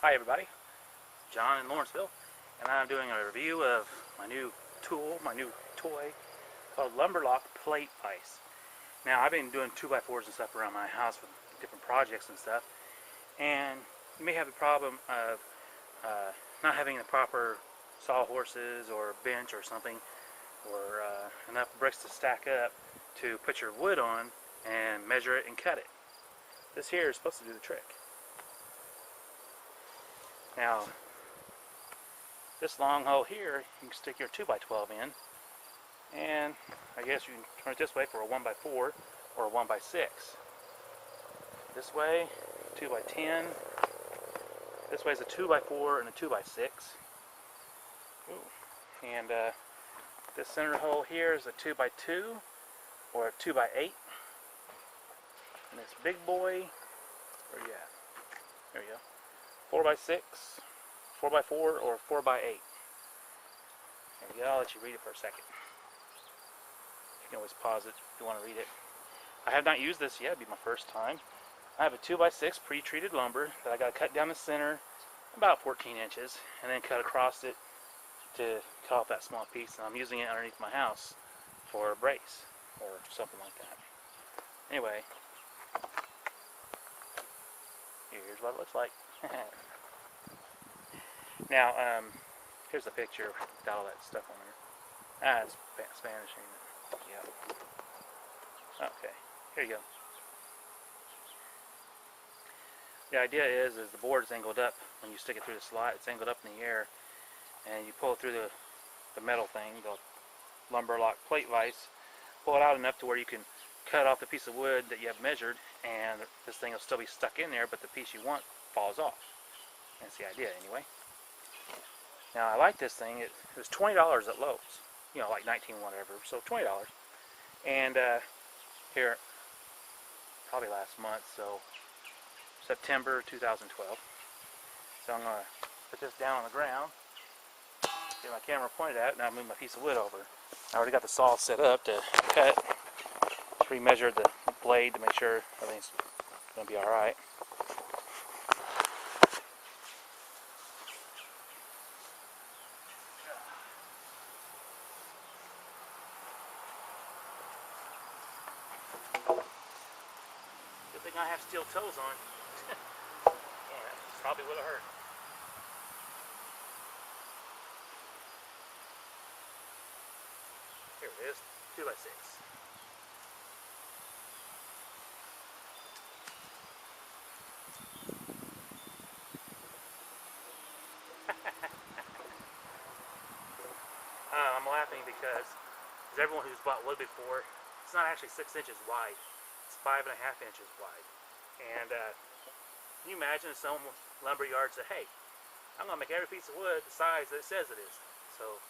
Hi everybody, John in Lawrenceville, and I'm doing a review of my new tool, my new toy called LOK Plate Vise. Now I've been doing 2x4s and stuff around my house with different projects and stuff, and you may have the problem of not having the proper sawhorses or bench or something, or enough bricks to stack up to put your wood on and measure it and cut it. This here is supposed to do the trick. Now, this long hole here, you can stick your 2x12 in, and I guess you can turn it this way for a 1x4 or a 1x6. This way, 2x10. This way is a 2x4 and a 2x6. Ooh. And this center hole here is a 2x2 or a 2x8. And this big boy, where you at? There you go. 4x6, 4x4, or 4x8. There you go. I'll let you read it for a second. You can always pause it if you want to read it. I have not used this yet. It'll be my first time. I have a 2x6 pre-treated lumber that I got to cut down the center about 14 inches and then cut across it to cut off that small piece. And I'm using it underneath my house for a brace or something like that. Anyway, here's what it looks like. Now, here's the picture without all that stuff on there. It's Spanish, ain't it? Yeah. Okay, here you go. The idea is the board is angled up. When you stick it through the slot, it's angled up in the air, and you pull it through the metal thing, the LOK Plate Vise. Pull it out enough to where you can cut off the piece of wood that you have measured, and this thing will still be stuck in there, but the piece you want falls off. That's the idea, anyway. Now, I like this thing. It was $20 at Lowe's. You know, like 19 whatever, so $20. And here, probably last month, so September 2012. So I'm going to put this down on the ground, get my camera pointed at it, and I'll move my piece of wood over. I already got the saw set up to cut. Re-measured the blade to make sure everything's going to be alright. Good thing I have steel toes on. Yeah, that probably would have hurt. Here it is, 2x6. I'm laughing because everyone who's bought wood before, it's not actually 6 inches wide. It's 5.5 inches wide. And can you imagine if some lumber yard said, hey, I'm going to make every piece of wood the size that it says it is. So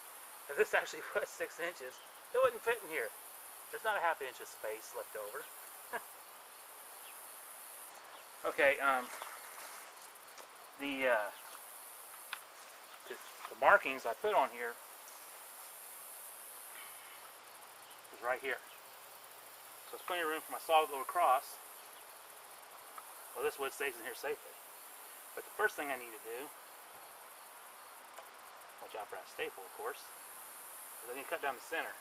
if this actually was 6 inches, it wouldn't fit in here. There's not a ½ inch of space left over. Okay, the markings I put on here is right here. So there's plenty of room for my saw to go across. Well, this wood stays in here safely. But the first thing I need to do, watch out for that staple, of course, is I need to cut down the center.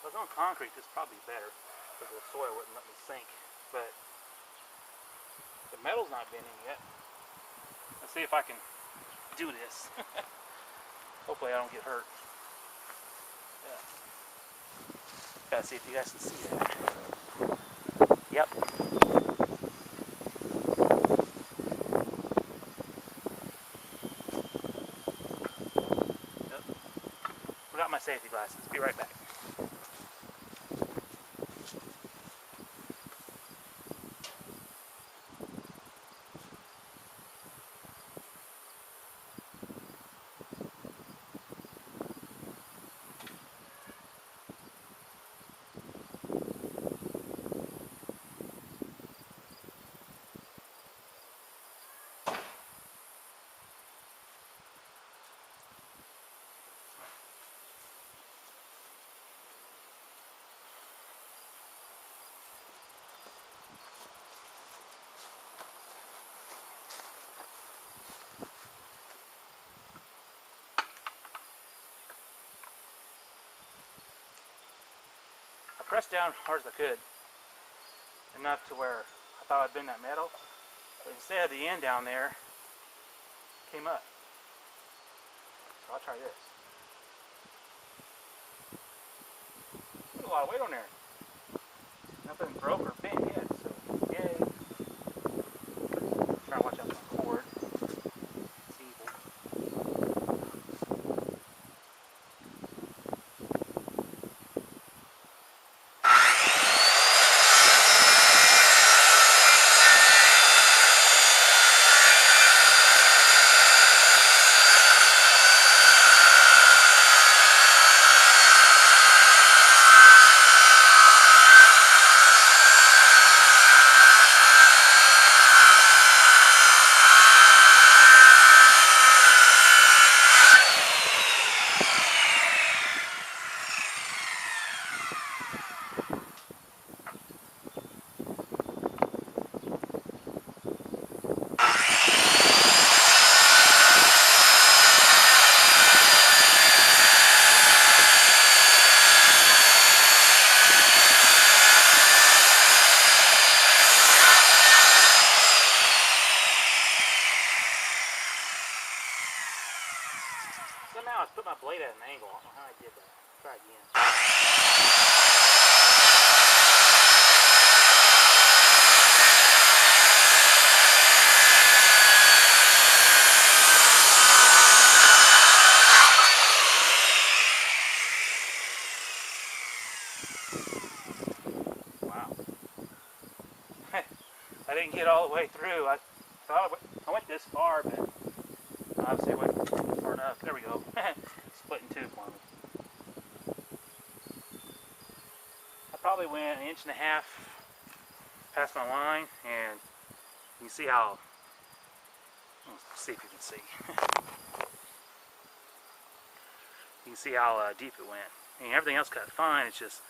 If I was on concrete, this would probably be better because the soil wouldn't let me sink. But the metal's not bending yet. Let's see if I can do this. Hopefully I don't get hurt. Yeah. Gotta see if you guys can see that. Yep. Yep. Forgot my safety glasses. Be right back. pressed down as hard as I could, enough to where I thought I'd bend that metal, but instead the end down there came up. So I'll try this. There's a lot of weight on there. Nothing broke or bent yet, so yay. Try to watch out for my cord. It's evil. Somehow I put my blade at an angle. I don't know how I did that. Try again. Wow. I didn't get all the way through. I thought I went this far, but obviously I went far enough. There we go. Split in two for me. I probably went 1.5 inches past my line, and you can see how, let's see if you can see. You can see how deep it went. I mean, everything else cut fine, it's just,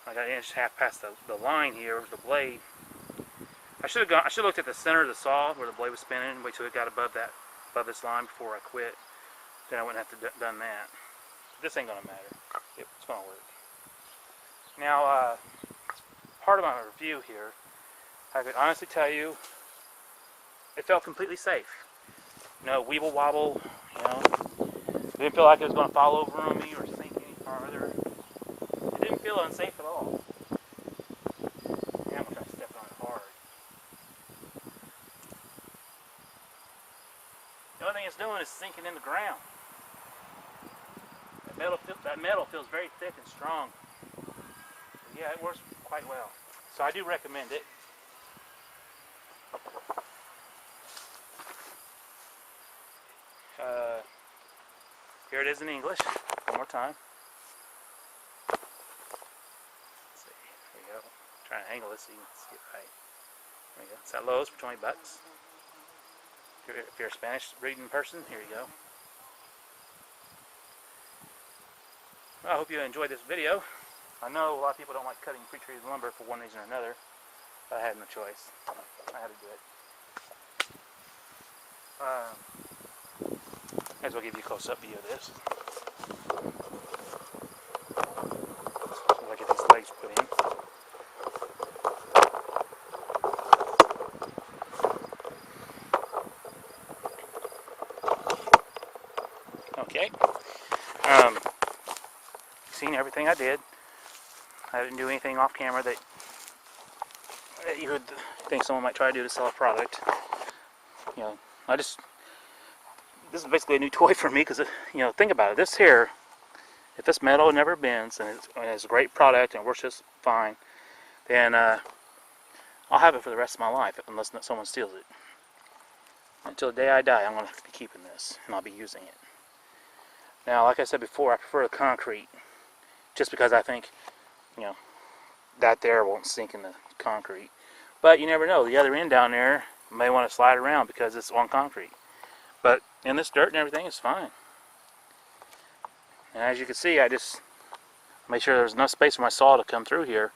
I got 1.5 inches past the line here with the blade. I should have looked at the center of the saw where the blade was spinning, wait till it got above this line before I quit. Then I wouldn't have to done that. But this ain't gonna matter. It's gonna work. Now, part of my review here, I could honestly tell you, it felt completely safe. No weeble wobble. You know, it didn't feel like it was gonna fall over on me or sink any farther. It didn't feel unsafe at all. Damn, I stepped on it hard. The only thing it's doing is sinking in the ground. That metal feels very thick and strong. But yeah, it works quite well. So I do recommend it. Here it is in English. One more time. Let's see. There you go. I'm trying to angle this so you can see it right. There you go. It's at Lowe's for 20 bucks. If you're a Spanish reading person, here you go. Well, I hope you enjoyed this video. I know a lot of people don't like cutting pre-treated lumber for one reason or another, but I had no choice. I had to do it. Might as well give you a close-up view of this. As soon as I get these legs put in. Okay. Seen everything I did. I didn't do anything off camera that you would think someone might try to do to sell a product. You know, this is basically a new toy for me because, you know, think about it. This here, if this metal never bends and it's a great product and works just fine, then I'll have it for the rest of my life unless someone steals it. Until the day I die, I'm going to be keeping this and I'll be using it. Now, like I said before, I prefer the concrete just because I think, you know, that there won't sink in the concrete. But you never know. The other end down there may want to slide around because it's on concrete. But in this dirt and everything, it's fine. And as you can see, I just made sure there was enough space for my saw to come through here.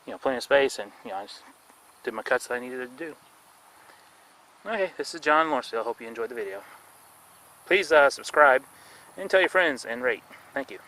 You know, plenty of space, and you know, I just did my cuts that I needed to do. Okay, this is John Lawrenceville. Hope you enjoyed the video. Please subscribe and tell your friends and rate. Thank you.